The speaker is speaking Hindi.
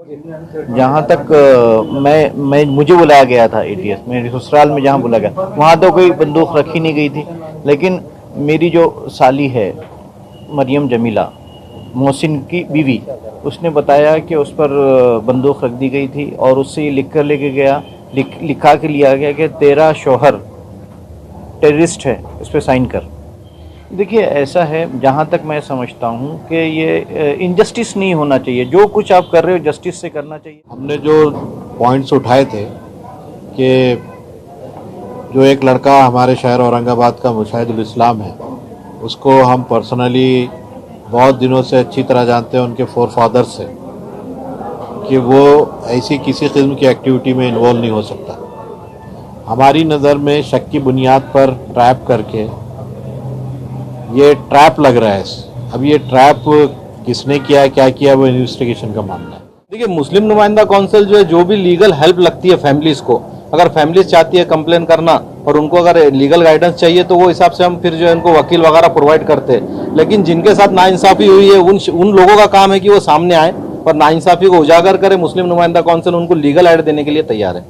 जहाँ तक मैं मुझे बुलाया गया था एटीएस मेरे ससुराल में, जहाँ बुलाया गया वहाँ तो कोई बंदूक रखी नहीं गई थी। लेकिन मेरी जो साली है मरियम जमीला, मोहसिन की बीवी, उसने बताया कि उस पर बंदूक रख दी गई थी और उससे ये लिख कर लेके गया, लिखा के लिया गया कि तेरा शौहर टेररिस्ट है, इस पर साइन कर। देखिए ऐसा है, जहाँ तक मैं समझता हूँ कि ये इनजस्टिस नहीं होना चाहिए। जो कुछ आप कर रहे हो जस्टिस से करना चाहिए। हमने जो पॉइंट्स उठाए थे कि जो एक लड़का हमारे शहर औरंगाबाद का मुशाहिदुल इस्लाम है, उसको हम पर्सनली बहुत दिनों से अच्छी तरह जानते हैं उनके फोर फादर से, कि वो ऐसी किसी किस्म की एक्टिविटी में इन्वॉल्व नहीं हो सकता। हमारी नज़र में शक की बुनियाद पर ट्रैप करके ये ट्रैप लग रहा है। अब ये ट्रैप किसने किया, क्या किया, वो इन्वेस्टिगेशन का मामला है। देखिए, मुस्लिम नुमाइंदा काउंसिल जो है, जो भी लीगल हेल्प लगती है फैमिलीज को, अगर फैमिलीज चाहती है कंप्लेन करना और उनको अगर लीगल गाइडेंस चाहिए तो वो हिसाब से हम फिर जो है उनको वकील वगैरह प्रोवाइड करते हैं। लेकिन जिनके साथ नाइंसाफी हुई है उन लोगों का काम है कि वो सामने आए और नाइंसाफी को उजागर करे। मुस्लिम नुमाइंदा काउंसिल उनको लीगल एड देने के लिए तैयार है।